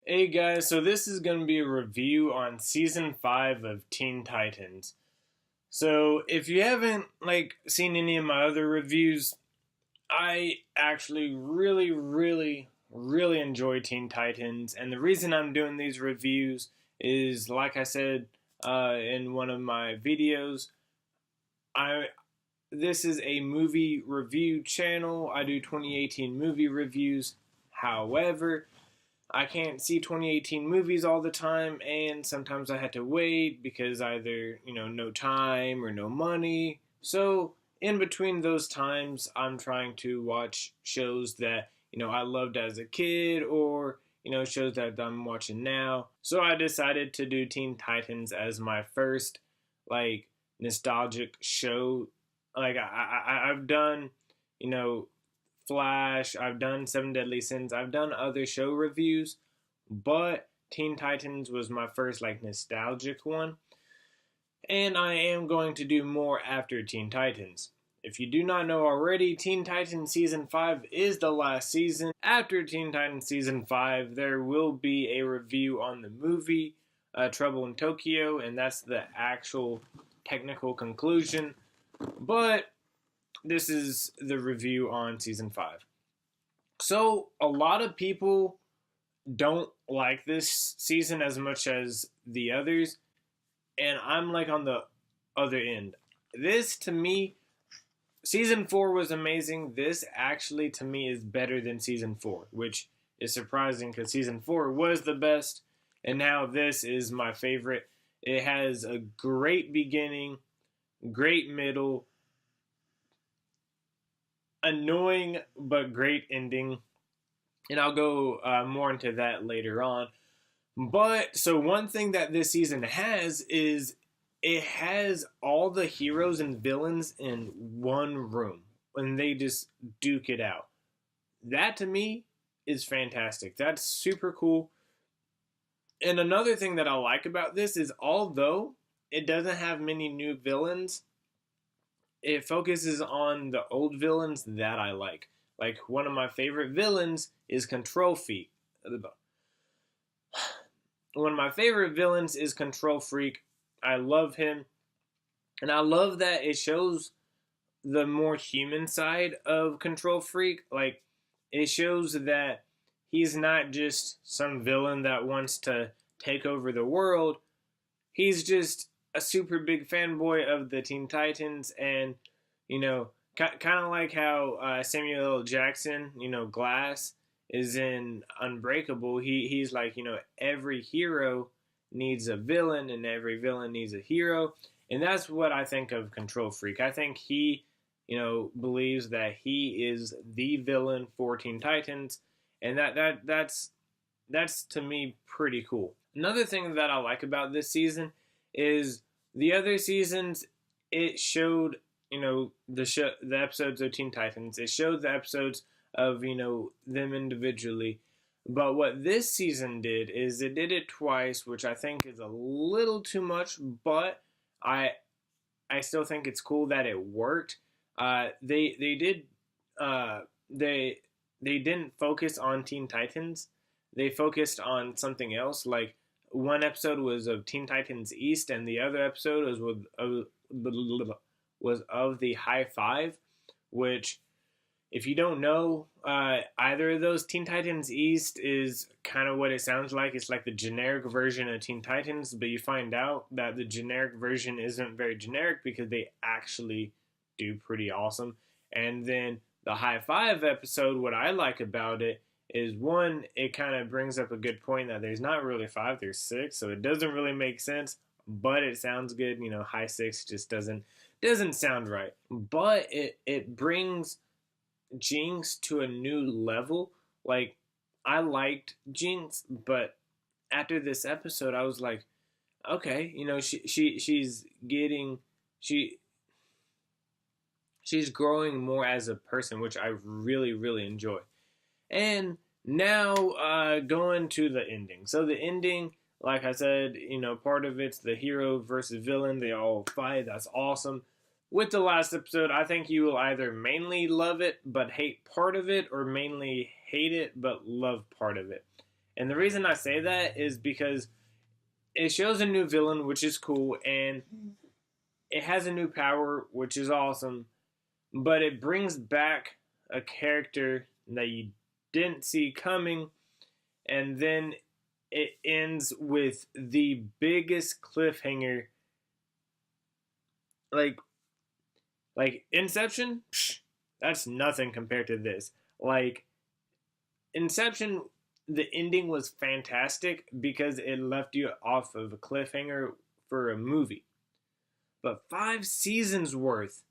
Hey guys, so this is going to be a review on season 5 of Teen Titans. So, if you haven't seen any of my other reviews, I actually really enjoy Teen Titans, and the reason I'm doing these reviews is like I said in one of my videos, I this is a movie review channel. I do 2018 movie reviews. However, I can't see 2018 movies all the time, and sometimes I had to wait because either, no time or no money. So, in between those times, I'm trying to watch shows that, I loved as a kid or, shows that I'm watching now. So, I decided to do Teen Titans as my first, nostalgic show. I've done, you know, Flash, I've done Seven Deadly Sins, I've done other show reviews, but Teen Titans was my first nostalgic one, and I am going to do more after Teen Titans. If you do not know already, Teen Titans Season 5 is the last season. After Teen Titans Season 5, there will be a review on the movie Trouble in Tokyo, and that's the actual technical conclusion. But this is the review on Season 5. So, a lot of people don't like this season as much as the others, and I'm on the other end. This, to me, Season 4 was amazing. This actually, to me, is better than Season 4, which is surprising because Season 4 was the best, and now this is my favorite. It has a great beginning, great middle, annoying but great ending, and I'll go more into that later on. But so one thing that this season has is it has all the heroes and villains in one room and they just duke it out. That to me is fantastic. That's super cool. And another thing that I like about this is although it doesn't have many new villains, it focuses on the old villains that I like. Like one of my favorite villains is Control Freak. One of my favorite villains is Control Freak. I love him. And I love that it shows the more human side of Control Freak. Like, it shows that he's not just some villain that wants to take over the world. He's just a super big fanboy of the Teen Titans, and kind of like how Samuel L. Jackson, Glass, is in Unbreakable. He's like, every hero needs a villain, and every villain needs a hero, and that's what I think of Control Freak. I think he, believes that he is the villain for Teen Titans, and that's to me pretty cool. Another thing that I like about this season is the other seasons, it showed, the episodes of Teen Titans. It showed the episodes of, them individually. But what this season did is it did it twice, which I think is a little too much, but I still think it's cool that it worked. They didn't focus on Teen Titans. They focused on something else. Like one episode was of Teen Titans East, and the other episode was of the High Five, which, if you don't know, either of those, Teen Titans East is kind of what it sounds like. It's like the generic version of Teen Titans, but you find out that the generic version isn't very generic because they actually do pretty awesome. And then the High Five episode, what I like about it is, one, it kind of brings up a good point that there's not really five, there's six, so it doesn't really make sense, but it sounds good. High six just doesn't sound right. But it brings Jinx to a new level. Like, I liked Jinx, but after this episode, I was like, okay, she's growing more as a person, which I really enjoy. And now going to the ending. So the ending, like I said, part of it's the hero versus villain. They all fight. That's awesome. With the last episode, I think you will either mainly love it but hate part of it, or mainly hate it but love part of it. And the reason I say that is because it shows a new villain, which is cool, and it has a new power, which is awesome, but it brings back a character that you didn't see coming, and then it ends with the biggest cliffhanger. Like, Inception, that's nothing compared to this. Like, Inception, the ending was fantastic because it left you off of a cliffhanger for a movie. But 5 seasons worth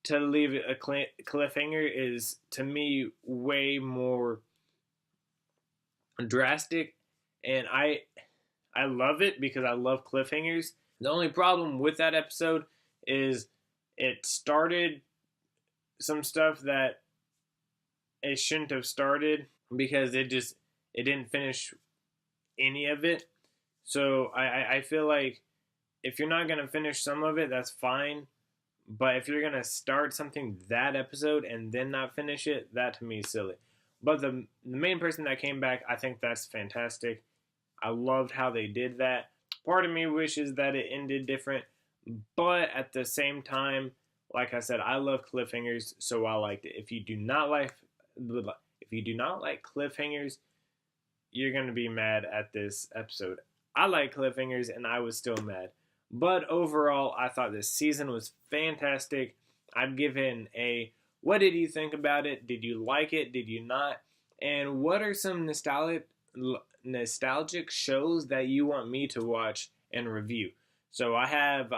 to leave a cliffhanger is, to me, way more drastic. And I love it because I love cliffhangers. The only problem with that episode is it started some stuff that it shouldn't have started because it didn't finish any of it. So I feel like if you're not going to finish some of it, that's fine. But if you're going to start something that episode and then not finish it, that to me is silly. But the main person that came back, I think that's fantastic. I loved how they did that. Part of me wishes that it ended different. But at the same time, like I said, I love cliffhangers, so I liked it. If you do not like cliffhangers, you're going to be mad at this episode. I like cliffhangers, and I was still mad. But overall, I thought this season was fantastic. I'd give it what did you think about it? Did you like it? Did you not? And what are some nostalgic shows that you want me to watch and review? So I have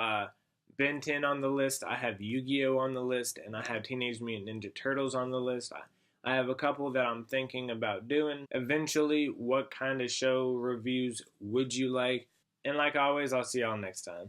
Ben 10 on the list, I have Yu-Gi-Oh! On the list, and I have Teenage Mutant Ninja Turtles on the list. I have a couple that I'm thinking about doing. Eventually, what kind of show reviews would you like? And like always, I'll see y'all next time.